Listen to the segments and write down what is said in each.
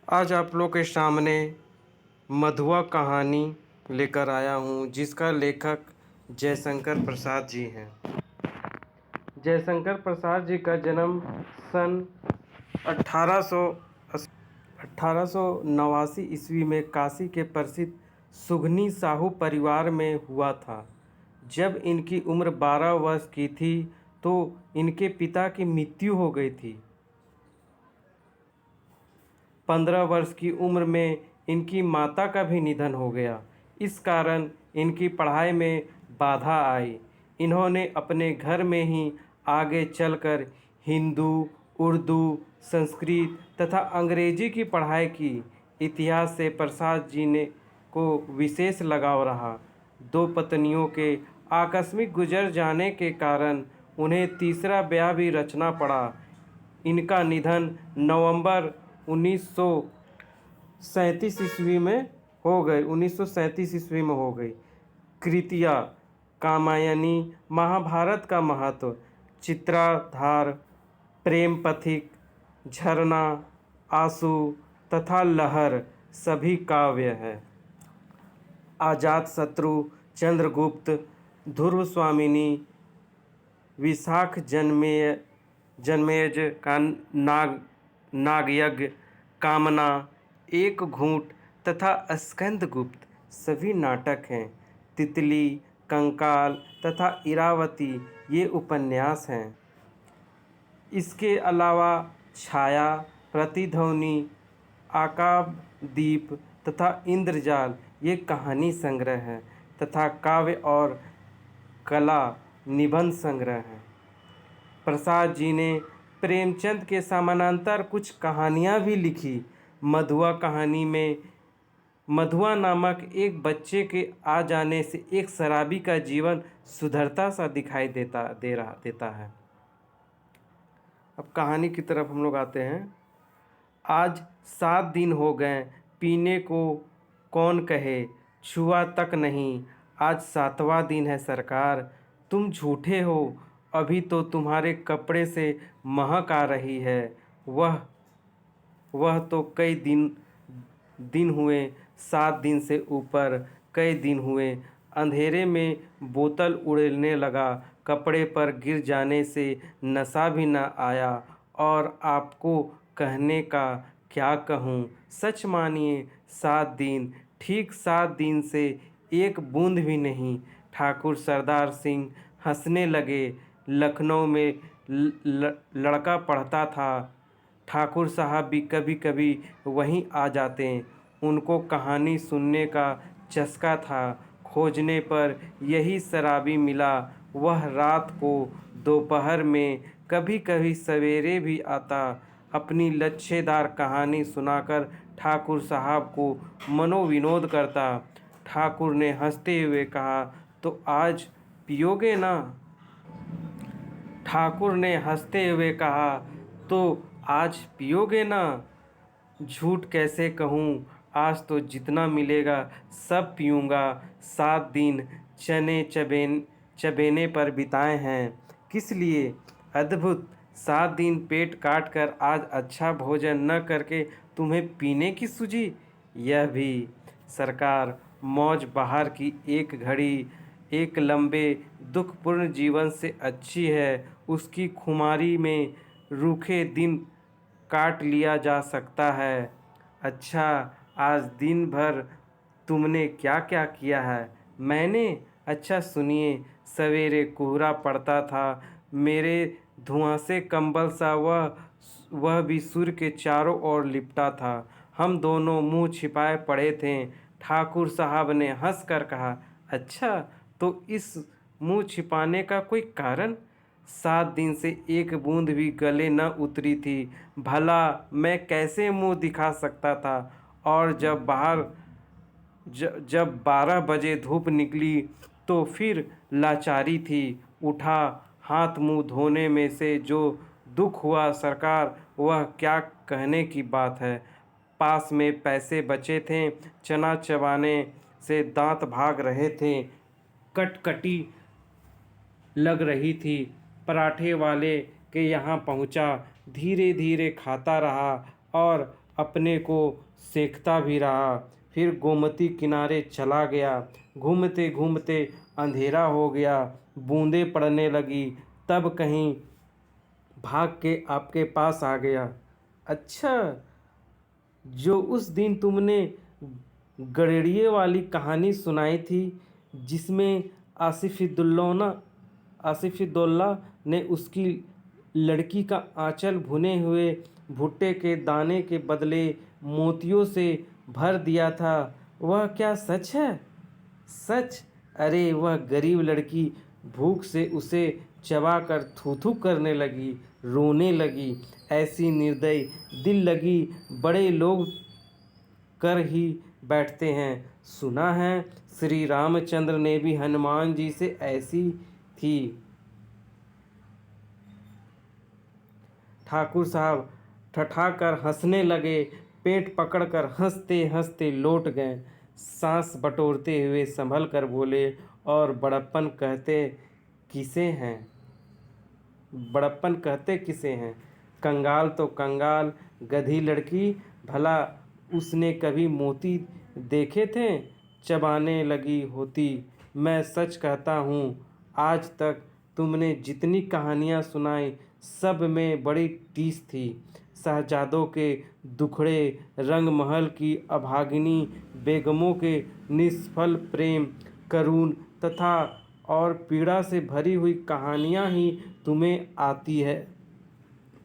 आज आप लोग के सामने मधुआ कहानी लेकर आया हूँ जिसका लेखक जयशंकर प्रसाद जी हैं। जयशंकर प्रसाद जी का जन्म सन 1889 ईस्वी में काशी के प्रसिद्ध सुगनी साहू परिवार में हुआ था। जब इनकी उम्र 12 वर्ष की थी तो इनके पिता की मृत्यु हो गई थी। 15 वर्ष की उम्र में इनकी माता का भी निधन हो गया। इस कारण इनकी पढ़ाई में बाधा आई। इन्होंने अपने घर में ही आगे चलकर हिंदू, उर्दू, संस्कृत तथा अंग्रेजी की पढ़ाई की। इतिहास से प्रसाद जी ने को विशेष लगाव रहा। दो पत्नियों के आकस्मिक गुजर जाने के कारण उन्हें तीसरा ब्याह भी रचना पड़ा। इनका निधन नवंबर 1937 ईस्वी में हो गई 1937 ईस्वी में हो गई। कृतियाँ: कामायनी, महाभारत का महत्व, चित्राधार, प्रेम पथिक, झरना, आंसू तथा लहर सभी काव्य है। अजातशत्रु, चंद्रगुप्त, ध्रुव स्वामिनी, विशाख जन्मेज का नागयज्ञ, कामना, एक घूंट तथा स्कंदगुप्त सभी नाटक हैं। तितली, कंकाल तथा इरावती ये उपन्यास हैं। इसके अलावा छाया, प्रतिध्वनि, आकाशदीप तथा इंद्रजाल ये कहानी संग्रह हैं तथा काव्य और कला निबंध संग्रह हैं। प्रसाद जी ने प्रेमचंद के समानांतर कुछ कहानियाँ भी लिखी। मधुआ कहानी में मधुआ नामक एक बच्चे के आ जाने से एक शराबी का जीवन सुधरता सा दिखाई देता है। अब कहानी की तरफ हम लोग आते हैं। आज 7 दिन हो गए, पीने को कौन कहे, छुआ तक नहीं। आज 7वां दिन है सरकार, तुम झूठे हो, अभी तो तुम्हारे कपड़े से महक आ रही है। वह तो कई दिन हुए, 7 दिन से ऊपर कई दिन हुए। अंधेरे में बोतल उड़ने लगा, कपड़े पर गिर जाने से नशा भी न आया। और आपको कहने का क्या कहूँ, सच मानिए 7 दिन, ठीक 7 दिन से एक बूंद भी नहीं। ठाकुर सरदार सिंह हंसने लगे। लखनऊ में लड़का पढ़ता था, ठाकुर साहब भी कभी कभी वहीं आ जाते। उनको कहानी सुनने का चस्का था। खोजने पर यही शराबी मिला। वह रात को, दोपहर में, कभी कभी सवेरे भी आता। अपनी लच्छेदार कहानी सुनाकर ठाकुर साहब को मनोविनोद करता। ठाकुर ने हंसते हुए कहा, तो आज पियोगे ना? ठाकुर ने हंसते हुए कहा, तो आज पियोगे ना? झूठ कैसे कहूँ, आज तो जितना मिलेगा सब पीऊँगा। 7 दिन चबेने पर बिताए हैं। किस लिए? अद्भुत, 7 दिन पेट काट कर आज अच्छा भोजन न करके तुम्हें पीने की सूझी? यह भी सरकार, मौज बहार की एक घड़ी एक लंबे दुखपूर्ण जीवन से अच्छी है। उसकी खुमारी में रूखे दिन काट लिया जा सकता है। अच्छा, आज दिन भर तुमने क्या क्या किया है? मैंने? अच्छा सुनिए। सवेरे कोहरा पड़ता था, मेरे धुआंसे कंबल सा वह भी सूर्य के चारों ओर लिपटा था। हम दोनों मुंह छिपाए पड़े थे। ठाकुर साहब ने हंसकर कहा, अच्छा, तो इस मुंह छिपाने का कोई कारण? 7 दिन से एक बूंद भी गले न उतरी थी। भला मैं कैसे मुंह दिखा सकता था? और जब 12 बजे धूप निकली तो फिर लाचारी थी। उठा, हाथ मुंह धोने में से जो दुख हुआ सरकार, वह क्या कहने की बात है। पास में पैसे बचे थे, चना चबाने से दांत भाग रहे थे, कटकटी लग रही थी। पराठे वाले के यहाँ पहुँचा, धीरे धीरे खाता रहा और अपने को सेंकता भी रहा। फिर गोमती किनारे चला गया। घूमते घूमते अंधेरा हो गया, बूंदें पड़ने लगी। तब कहीं भाग के आपके पास आ गया। अच्छा, जो उस दिन तुमने गड़ेड़िए वाली कहानी सुनाई थी, जिसमें आसिफिदुल्ला ने उसकी लड़की का आंचल भुने हुए भुट्टे के दाने के बदले मोतियों से भर दिया था, वह क्या सच है? सच? अरे वह गरीब लड़की भूख से उसे चबाकर थू-थू करने लगी, रोने लगी। ऐसी निर्दयी दिल लगी बड़े लोग कर ही बैठते हैं। सुना है श्री रामचंद्र ने भी हनुमान जी से ऐसी थी। ठाकुर साहब ठठाकर हंसने लगे, पेट पकड़कर हंसते हंसते लौट गए। सांस बटोरते हुए संभल कर बोले, और बड़प्पन कहते किसे हैं? कंगाल तो कंगाल, गधी लड़की, भला उसने कभी मोती देखे थे? चबाने लगी होती। मैं सच कहता हूँ, आज तक तुमने जितनी कहानियाँ सुनाई, सब में बड़ी टीस थी। शहजादों के दुखड़े, रंग महल की अभागिनी बेगमों के निष्फल प्रेम, करुण तथा और पीड़ा से भरी हुई कहानियाँ ही तुम्हें आती है।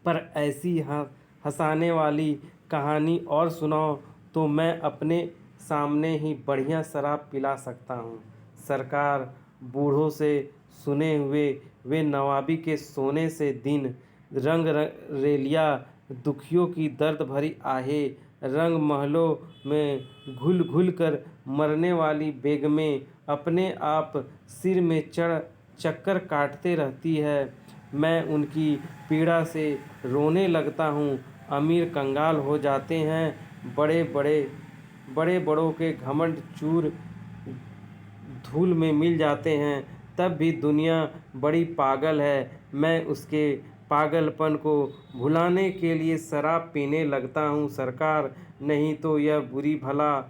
पर ऐसी हंसाने वाली कहानी और सुनाओ तो मैं अपने सामने ही बढ़िया शराब पिला सकता हूँ। सरकार, बूढ़ों से सुने हुए वे नवाबी के सोने से दिन, रंग रेलिया दुखियों की दर्द भरी आहें, रंग महलों में घुल घुल कर मरने वाली बेगमें अपने आप सिर में चढ़ चक्कर काटते रहती है। मैं उनकी पीड़ा से रोने लगता हूँ। अमीर कंगाल हो जाते हैं, बड़े बड़ों के घमंड चूर धूल में मिल जाते हैं। तब भी दुनिया बड़ी पागल है। मैं उसके पागलपन को भुलाने के लिए शराब पीने लगता हूँ सरकार, नहीं तो यह बुरी भला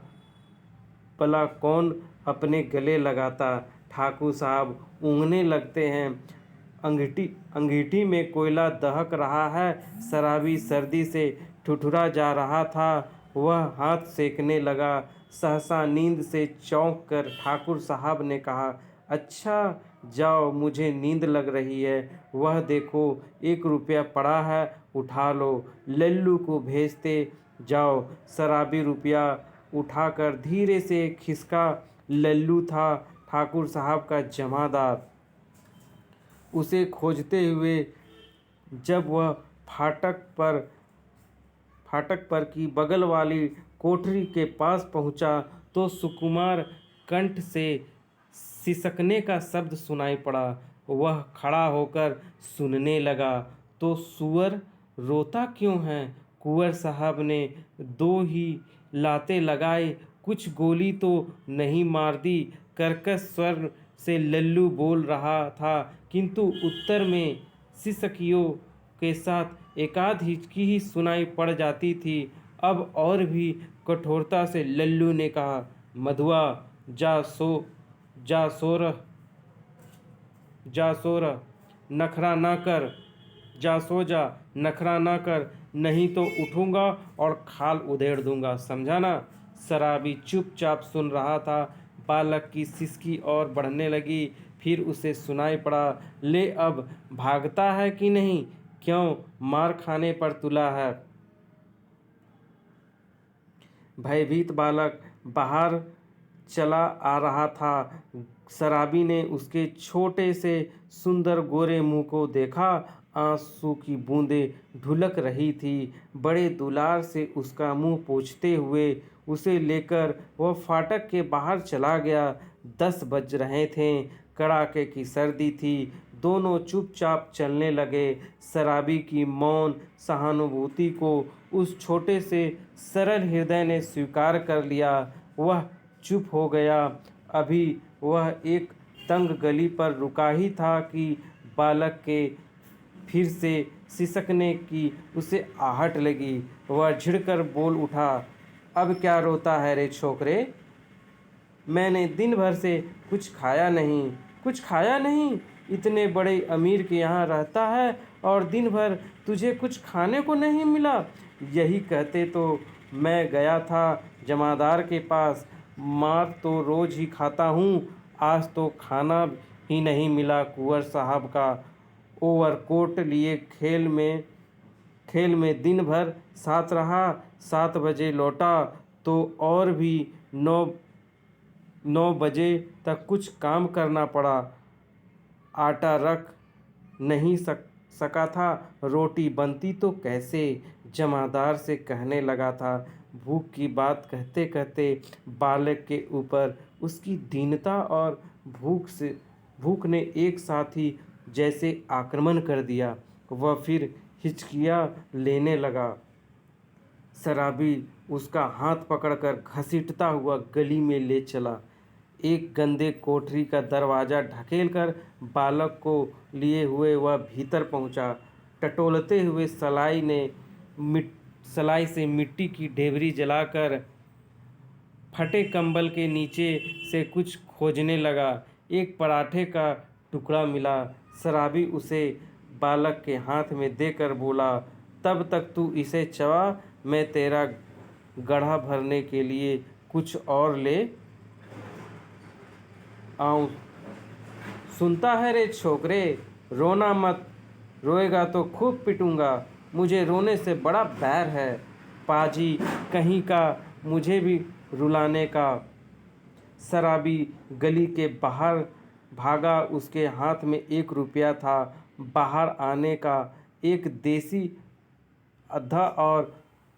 कौन अपने गले लगाता। ठाकुर साहब ऊँघने लगते हैं। अंगीठी में कोयला दहक रहा है। शराबी सर्दी से ठिठुरा जा रहा था, वह हाथ सेकने लगा। सहसा नींद से चौंक कर ठाकुर साहब ने कहा, अच्छा जाओ, मुझे नींद लग रही है। वह देखो 1 रुपया पड़ा है, उठा लो, लल्लू को भेजते जाओ। शराबी रुपया उठाकर धीरे से खिसका। लल्लू था ठाकुर साहब का जमादार। उसे खोजते हुए जब वह फाटक पर की बगल वाली कोठरी के पास पहुंचा, तो सुकुमार कंठ से सिसकने का शब्द सुनाई पड़ा। वह खड़ा होकर सुनने लगा। तो सुअर रोता क्यों है? कुंवर साहब ने 2 ही लाते लगाए, कुछ गोली तो नहीं मार दी? कर्कश स्वर से लल्लू बोल रहा था, किंतु उत्तर में सिसकियों के साथ एकाध हिचकी ही सुनाई पड़ जाती थी। अब और भी कठोरता से लल्लू ने कहा, मधुआ, जा सो रह, नखरा ना कर, जा सो जा, नखरा ना कर, नहीं तो उठूंगा और खाल उधेड़ दूंगा, समझा ना? शराबी चुपचाप सुन रहा था। बालक की सिसकी और बढ़ने लगी। फिर उसे सुनाई पड़ा, ले अब भागता है कि नहीं? क्यों मार खाने पर तुला है? भयभीत बालक बाहर चला आ रहा था। शराबी ने उसके छोटे से सुंदर गोरे मुंह को देखा। आंसू की बूंदें ढुलक रही थी। बड़े दुलार से उसका मुंह पोंछते हुए उसे लेकर वह फाटक के बाहर चला गया। 10 बज रहे थे। कड़ाके की सर्दी थी। दोनों चुपचाप चलने लगे। शराबी की मौन सहानुभूति को उस छोटे से सरल हृदय ने स्वीकार कर लिया। वह चुप हो गया। अभी वह एक तंग गली पर रुका ही था कि बालक के फिर से सिसकने की उसे आहट लगी। वह झिड़कर बोल उठा, अब क्या रोता है रे छोकरे? मैंने दिन भर से कुछ खाया नहीं। कुछ खाया नहीं? इतने बड़े अमीर के यहाँ रहता है और दिन भर तुझे कुछ खाने को नहीं मिला? यही कहते तो मैं गया था जमादार के पास। मार तो रोज ही खाता हूँ, आज तो खाना ही नहीं मिला। कुंवर साहब का ओवरकोट लिए खेल में दिन भर साथ रहा। 7 बजे लौटा तो और भी 9 बजे तक कुछ काम करना पड़ा। आटा रख नहीं सका था, रोटी बनती तो कैसे? जमादार से कहने लगा था। भूख की बात कहते कहते बालक के ऊपर उसकी दीनता और भूख ने एक साथ ही जैसे आक्रमण कर दिया। वह फिर हिचकियाँ लेने लगा। शराबी उसका हाथ पकड़कर घसीटता हुआ गली में ले चला। एक गंदे कोठरी का दरवाज़ा ढकेलकर बालक को लिए हुए वह भीतर पहुंचा। टटोलते हुए सलाई से मिट्टी की ढेबरी जलाकर फटे कंबल के नीचे से कुछ खोजने लगा। एक पराठे का टुकड़ा मिला। शराबी उसे बालक के हाथ में देकर बोला, तब तक तू इसे चबा, मैं तेरा गड्ढा भरने के लिए कुछ और ले आऊं। सुनता है रे छोकरे? रोना मत, रोएगा तो खूब पिटूंगा। मुझे रोने से बड़ा बैर है। पाजी कहीं का, मुझे भी रुलाने का। शराबी गली के बाहर भागा। उसके हाथ में 1 रुपया था। बाहर आने का एक देसी आधा और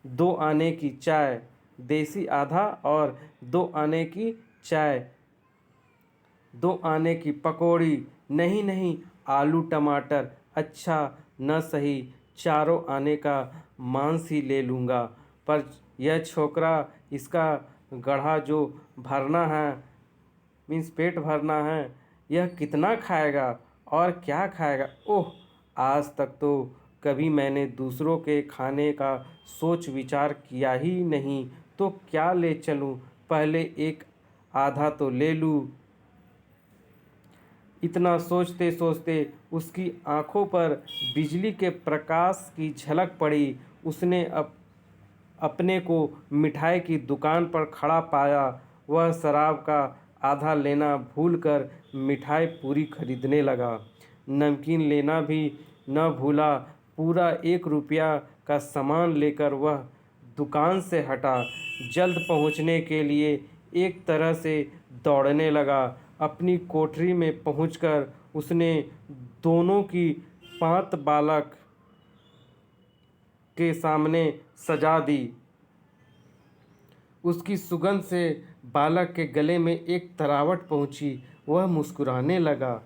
2 आने की चाय। देसी आधा और 2 आने की चाय। 2 आने की पकौड़ी। नहीं नहीं, आलू टमाटर। अच्छा न सही 4 आने का मांस ही ले लूँगा। पर यह छोकरा, इसका गड्ढा जो भरना है, मीन्स पेट भरना है, यह कितना खाएगा और क्या खाएगा? ओह, आज तक तो कभी मैंने दूसरों के खाने का सोच विचार किया ही नहीं। तो क्या ले चलूं? पहले एक आधा तो ले लूं। इतना सोचते सोचते उसकी आंखों पर बिजली के प्रकाश की झलक पड़ी। उसने अपने को मिठाई की दुकान पर खड़ा पाया। वह शराब का आधा लेना भूलकर मिठाई पूरी खरीदने लगा। नमकीन लेना भी न भूला। पूरा 1 रुपया का सामान लेकर वह दुकान से हटा। जल्द पहुंचने के लिए एक तरह से दौड़ने लगा। अपनी कोठरी में पहुंचकर उसने दोनों की पांत बालक के सामने सजा दी। उसकी सुगंध से बालक के गले में एक तरावट पहुंची। वह मुस्कुराने लगा।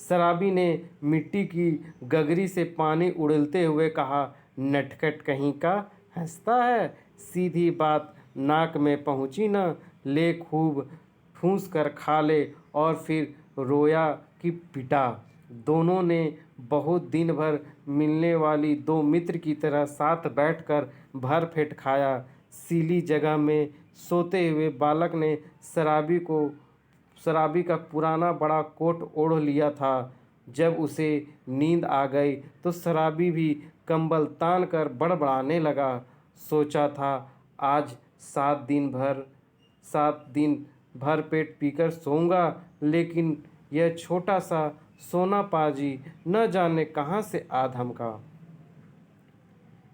शराबी ने मिट्टी की गगरी से पानी उड़ेलते हुए कहा, नटखट कहीं का, हंसता है? सीधी बात नाक में पहुंची न? ले खूब ठूंस कर खा ले। और फिर रोया कि पिटा। दोनों ने बहुत दिन भर मिलने वाली 2 मित्र की तरह साथ बैठकर भर पेट खाया। सीली जगह में सोते हुए बालक ने शराबी का पुराना बड़ा कोट ओढ़ लिया था। जब उसे नींद आ गई तो शराबी भी कंबल तान कर बड़बड़ाने लगा। सोचा था आज 7 दिन भर पेट पीकर सोऊंगा, लेकिन यह छोटा सा सोना पाजी न जाने कहाँ से आ धमका।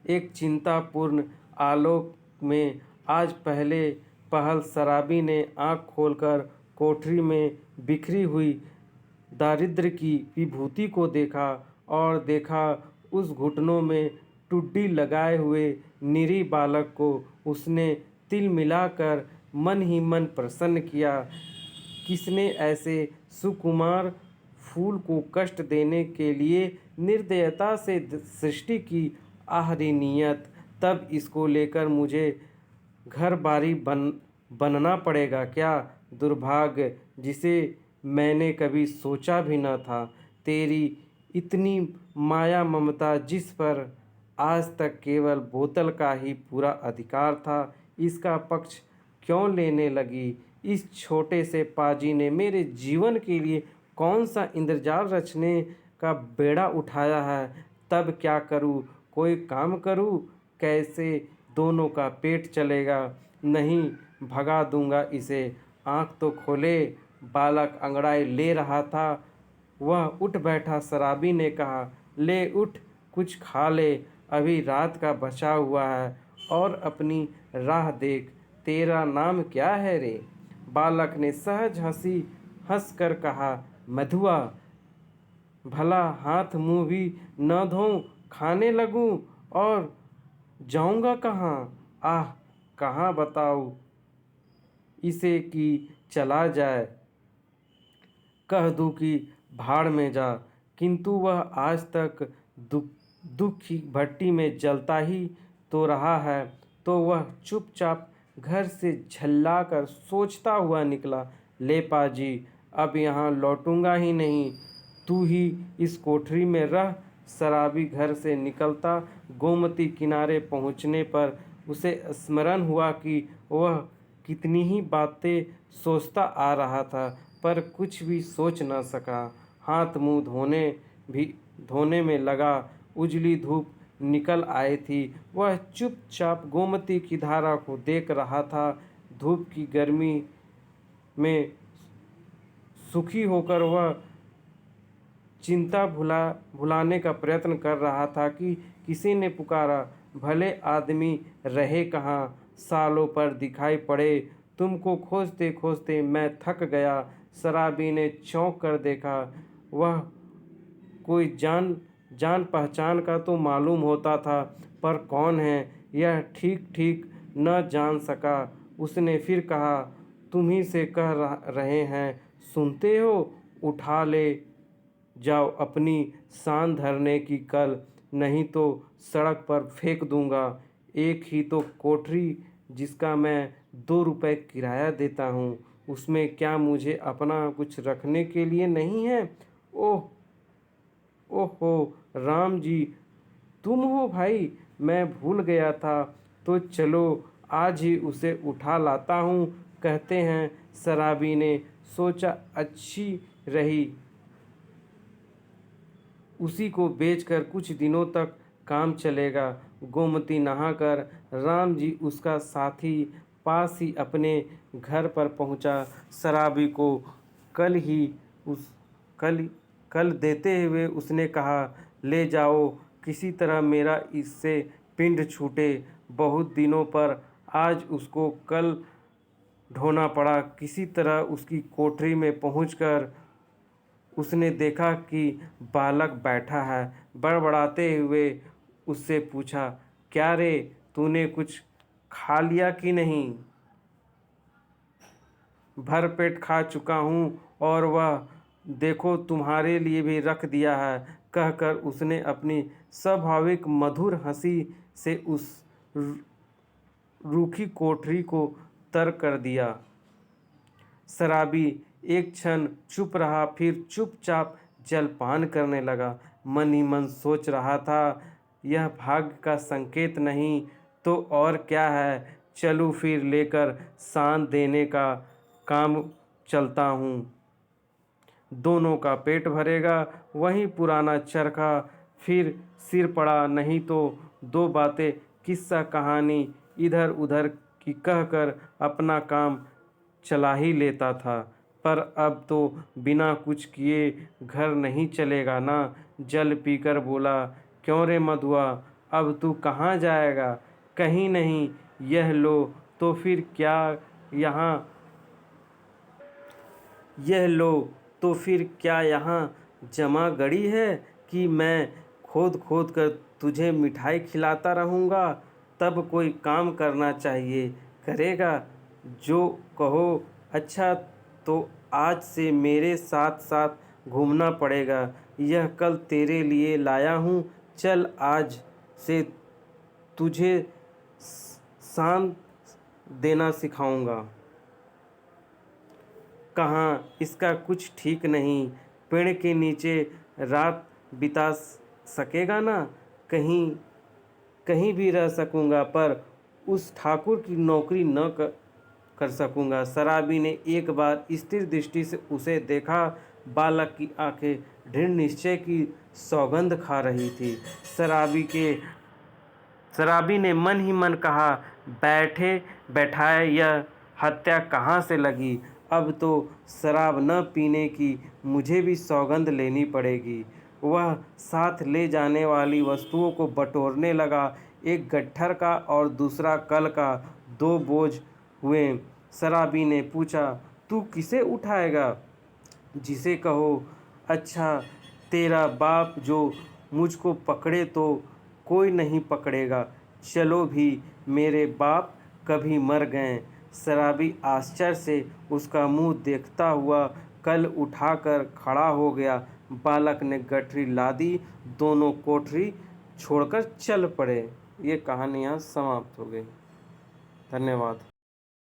एक चिंतापूर्ण आलोक में आज पहले पहल शराबी ने आँख खोलकर कोठरी में बिखरी हुई दारिद्र्य की विभूति को देखा और देखा उस घुटनों में टुड्डी लगाए हुए निरीह बालक को। उसने तिल मिलाकर मन ही मन प्रसन्न किया। किसने ऐसे सुकुमार फूल को कष्ट देने के लिए निर्दयता से सृष्टि की? आहरी नियत, तब इसको लेकर मुझे घर बारी बनना पड़ेगा क्या? दुर्भाग्य जिसे मैंने कभी सोचा भी न था। तेरी इतनी माया ममता जिस पर आज तक केवल बोतल का ही पूरा अधिकार था, इसका पक्ष क्यों लेने लगी? इस छोटे से पाजी ने मेरे जीवन के लिए कौन सा इंद्रजाल रचने का बेड़ा उठाया है? तब क्या करूं? कोई काम करूं? कैसे दोनों का पेट चलेगा? नहीं, भगा दूंगा इसे। आंख तो खोले। बालक अंगड़ाई ले रहा था। वह उठ बैठा। शराबी ने कहा, ले उठ, कुछ खा ले, अभी रात का बचा हुआ है, और अपनी राह देख। तेरा नाम क्या है रे? बालक ने सहज हंस कर कहा, मधुआ। भला हाथ मुंह भी न धोऊं, खाने लगूं, और जाऊंगा कहाँ? आह, कहाँ बताऊं इसे कि चला जाए, कह दूं कि भाड़ में जा। किंतु वह आज तक दुख की भट्टी में जलता ही तो रहा है। तो वह चुपचाप घर से झल्ला कर सोचता हुआ निकला, ले पाजी, अब यहाँ लौटूंगा ही नहीं, तू ही इस कोठरी में रह। शराबी घर से निकलता। गोमती किनारे पहुँचने पर उसे स्मरण हुआ कि वह कितनी ही बातें सोचता आ रहा था, पर कुछ भी सोच न सका। हाथ मुंह धोने में लगा। उजली धूप निकल आई थी। वह चुपचाप गोमती की धारा को देख रहा था। धूप की गर्मी में सुखी होकर वह चिंता भुलाने का प्रयत्न कर रहा था कि किसी ने पुकारा, भले आदमी रहे कहाँ, सालों पर दिखाई पड़े। तुमको खोजते खोजते मैं थक गया। शराबी ने चौंक कर देखा। वह कोई जान पहचान का तो मालूम होता था, पर कौन है यह ठीक ठीक न जान सका। उसने फिर कहा, तुम्ही से कह रहे हैं, सुनते हो? उठा ले जाओ अपनी शान धरने की कल, नहीं तो सड़क पर फेंक दूंगा। एक ही तो कोठरी जिसका मैं 2 रुपए किराया देता हूँ, उसमें क्या मुझे अपना कुछ रखने के लिए नहीं है? ओह, ओहो, राम जी, तुम हो भाई? मैं भूल गया था। तो चलो आज ही उसे उठा लाता हूँ। कहते हैं शराबी ने सोचा, अच्छी रही, उसी को बेचकर कुछ दिनों तक काम चलेगा। गोमती नहाकर राम जी उसका साथी पास ही अपने घर पर पहुंचा। शराबी को कल ही उस कल कल देते हुए उसने कहा, ले जाओ, किसी तरह मेरा इससे पिंड छूटे। बहुत दिनों पर आज उसको कल ढोना पड़ा। किसी तरह उसकी कोठरी में पहुंचकर उसने देखा कि बालक बैठा है। बड़बड़ाते हुए उससे पूछा, क्या रे, तूने कुछ खा लिया कि नहीं? भर पेट खा चुका हूँ, और वह देखो तुम्हारे लिए भी रख दिया है, कहकर उसने अपनी स्वाभाविक मधुर हंसी से उस रूखी कोठरी को तर कर दिया। शराबी एक क्षण चुप रहा, फिर चुपचाप जलपान करने लगा। मन ही मन सोच रहा था, यह भाग्य का संकेत नहीं तो और क्या है। चलूँ फिर लेकर शान देने का काम चलता हूँ। दोनों का पेट भरेगा। वहीं पुराना चरखा फिर सिर पड़ा। नहीं तो 2 बातें किस्सा कहानी इधर उधर की कहकर अपना काम चला ही लेता था। पर अब तो बिना कुछ किए घर नहीं चलेगा ना। जल पीकर बोला, क्यों रे मधुआ, अब तू कहाँ जाएगा? कहीं नहीं। यह लो तो फिर क्या यहाँ यह लो तो फिर क्या यहाँ जमा गड़ी है कि मैं खोद खोद कर तुझे मिठाई खिलाता रहूँगा? तब कोई काम करना चाहिए, करेगा जो कहो। अच्छा, तो आज से मेरे साथ साथ घूमना पड़ेगा। यह कल तेरे लिए लाया हूँ। चल, आज से तुझे शान देना सिखाऊंगा। कहाँ इसका कुछ ठीक नहीं। पेड़ के नीचे रात बिता सकेगा ना? कहीं कहीं भी रह सकूँगा, पर उस ठाकुर की नौकरी न कर सकूँगा। शराबी ने एक बार स्थिर दृष्टि से उसे देखा। बालक की आंखें दृढ़ निश्चय की सौगंध खा रही थी। शराबी ने मन ही मन कहा, बैठे बैठाए यह हत्या कहाँ से लगी? अब तो शराब न पीने की मुझे भी सौगंध लेनी पड़ेगी। वह साथ ले जाने वाली वस्तुओं को बटोरने लगा। एक गट्ठर का और दूसरा कल का, दो बोझ हुए। शराबी ने पूछा, तू किसे उठाएगा? जिसे कहो। अच्छा, तेरा बाप जो मुझको पकड़े तो कोई नहीं पकड़ेगा। चलो भी, मेरे बाप कभी मर गए। शराबी आश्चर्य से उसका मुंह देखता हुआ कल उठाकर खड़ा हो गया। बालक ने गठरी लादी, दोनों कोठरी छोड़कर चल पड़े। ये कहानी यहाँ समाप्त हो गई। धन्यवाद।